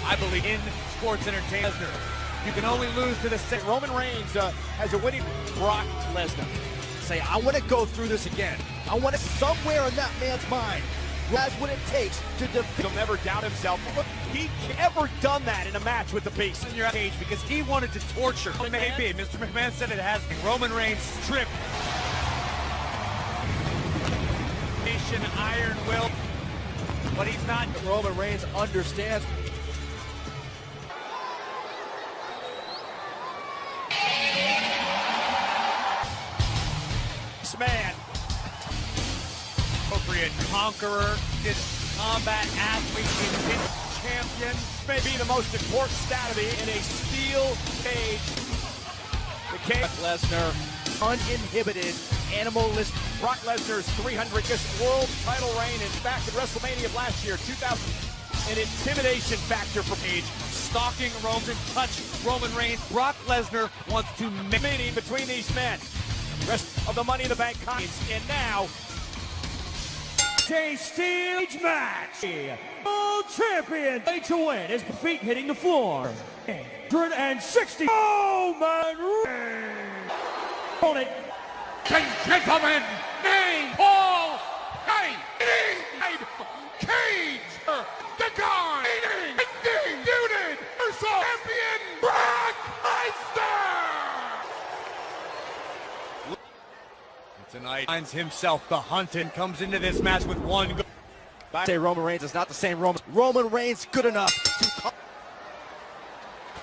I believe, in sports entertainment. You can only lose to the same. Roman Reigns has a winning Brock Lesnar. Say, I want to go through this again. I want to somewhere in that man's mind. That's what it takes to defeat. He'll never doubt himself. He ever done that in a match with the Beast in your cage because he wanted to torture. Maybe Mr. McMahon said it has. Roman Reigns stripped. Nation Iron Will, but he's not. Roman Reigns understands. This man. Appropriate conqueror, this combat athlete, champion. May be the most important stat of the in a steel cage. The cage. Lesnar, uninhibited, animalistic. Brock Lesnar's 300th world title reign is back at WrestleMania of last year, 2000. An intimidation factor for Page. Stalking Roman, touch Roman Reigns. Brock Lesnar wants to meeting between these men. Rest of the Money in the Bank coins. And now, a steel match. World champion to win. His feet hitting the floor. 160. Roman Reigns. On it. Gentlemen, name Paul Cage, the God, undisputed champion Brock Lesnar. Tonight finds himself the hunt and comes into this match with one goal. I say Roman Reigns is not the same Roman. Roman Reigns good enough to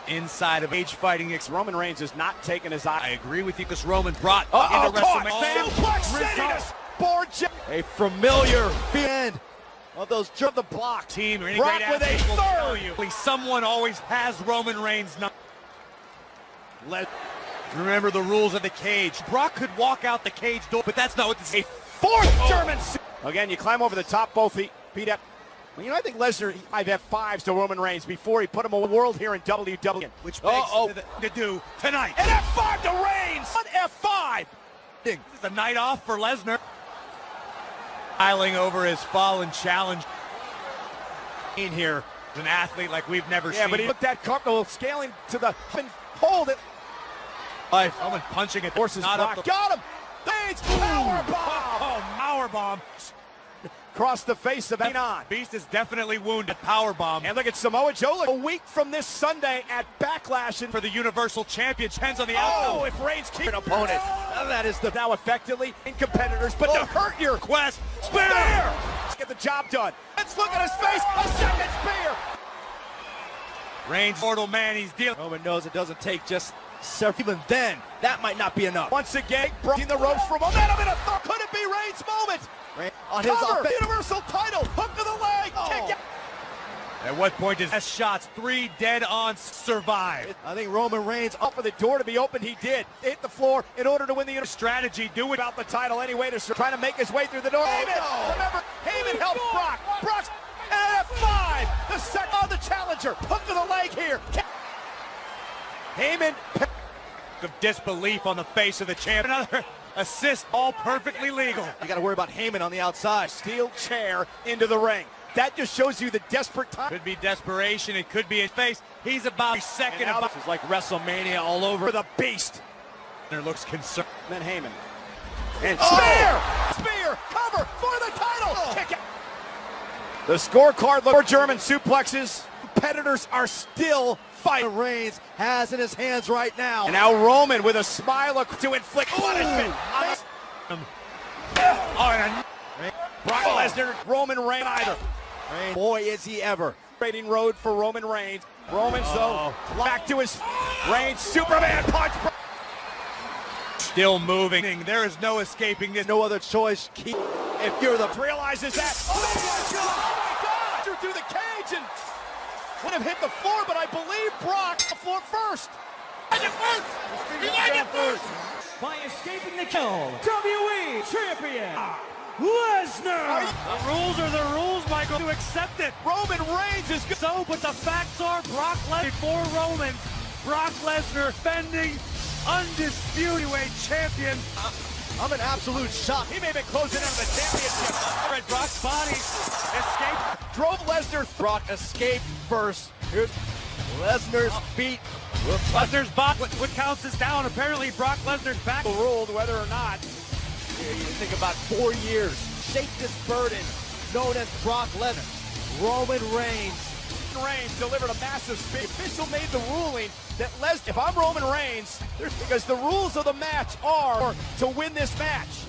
inside of Page fighting. Roman Reigns is not taking his eye. I agree with you because Roman brought into WrestleMania. A familiar end of those jump the block team. Brock with a third. Someone always has Roman Reigns. Remember the rules of the cage. Brock could walk out the cage door, but that's not what this is. A fourth German. Again, you climb over the top, both feet, beat up. Well, you know, I think Lesnar, I've had fives to Roman Reigns before he put him on the world here in WWE. Which begs to do tonight. An F5 to Reigns! An F5! This is a night off for Lesnar. Piling over his fallen challenge. In here, an athlete like we've never seen. Yeah, but he looked that comfortable, scaling to the and hold it. Someone punching it. Horses block. Got him! Reigns, power bomb! Oh, power bomb. Across the face of Enon. Beast is definitely wounded. Power bomb. And look at Samoa Joe. A week from this Sunday at Backlash for the Universal Championship. Depends on the outcome. Oh, if Reigns keeps an opponent. That is the now effectively in competitors, but to hurt your quest. Spear! Let's get the job done. Let's look at his face. A second spear. Reigns, mortal man, he's dealing. Roman knows it doesn't take just several. Even then, that might not be enough. Once again, breaking the ropes for momentum in a third. Could it be Reigns' moment? On his Universal title, hook to the leg, kick out. At what point does S shots 3 dead-on survive? I think Roman Reigns up for the door to be opened. He did. Hit the floor in order to win the strategy. Do it about the title anyway to trying to make his way through the door. Heyman, remember, Heyman helped Brock. Brock's at F5. The second on the challenger. Hook to the leg here. Heyman. Of disbelief on the face of the champ. Another assist, all perfectly legal. You got to worry about Heyman on the outside. Steel chair into the ring. That just shows you the desperate time. Could be desperation. It could be his face. He's about second. This is like WrestleMania all over. The Beast. There looks concerned. Then Heyman. And spear! Spear! Cover for the title! Kick out. The scorecard look for German suplexes. Competitors are still fighting. Reigns has in his hands right now. And now Roman with a smile to inflict punishment. Brock Lesnar, Roman Reigns either. Boy, is he ever. Trading road for Roman Reigns. Roman's though, back to his Reigns Superman punch. Still moving. There is no escaping this. No other choice. If you're the realizes that. Oh my God! Through the cage and would have hit the floor, but I believe Brock the floor first. He liked it first. By escaping the kill, WWE Champion Lesnar. The rules are the rules, Michael. To accept it. Roman Reigns is good. So, but the facts are Brock Lesnar before Roman. Brock Lesnar defending undisputed champion. I'm an absolute shock. He may have been closing in on the championship. Red Brock's body escaped. Drove Lesnar. Brock escaped first. Here's Lesnar's feet. Lesnar's bot. What counts as down? Apparently Brock Lesnar's back. Ruled whether or not. Here you think about 4 years. Shake this burden known as Brock Lesnar. Roman Reigns. Reigns delivered a massive speed. The official made the ruling that if I'm Roman Reigns, because the rules of the match are to win this match.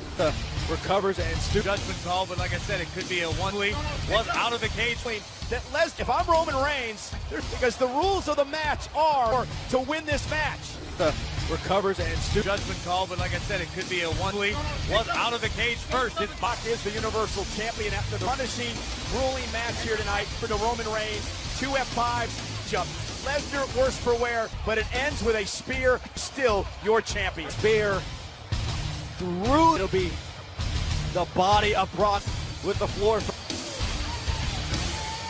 Recovers and Judgment call, but like I said, it could be a one-lead. Was out of the cage. That if I'm Roman Reigns, because the rules of the match are to win this match. Recovers and Judgment call, but like I said, it could be a one-lead. Was out of the cage first. His Brock is the Universal Champion after the punishing ruling match here tonight for the Roman Reigns. 2 F5s, jump. Lesnar worse for wear, but it ends with a spear. Still your champion. Spear through. It'll be the body of Brock with the floor.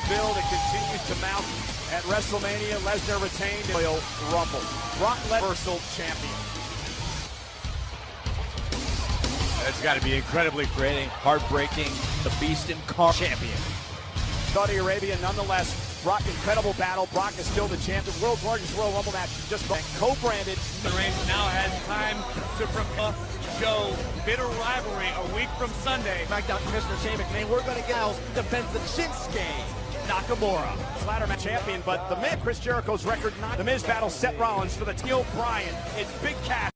Build and continues to mount at WrestleMania. Lesnar retained in Royal Rumble. Brock Lesnar champion. It's got to be incredibly creating, heartbreaking. The Beast in Car champion. Saudi Arabia, nonetheless. Brock, incredible battle. Brock is still the champion. World's largest Royal Rumble match. Just co-branded. The Reigns now has time to show bitter rivalry a week from Sunday. SmackDown Commissioner Shane McMahon. We're going to get out defense of Shinsuke Nakamura. Ladder match champion, but the Miz, Chris Jericho's record 9. The Miz battles Seth Rollins for the Teal Bryan. It's big cash.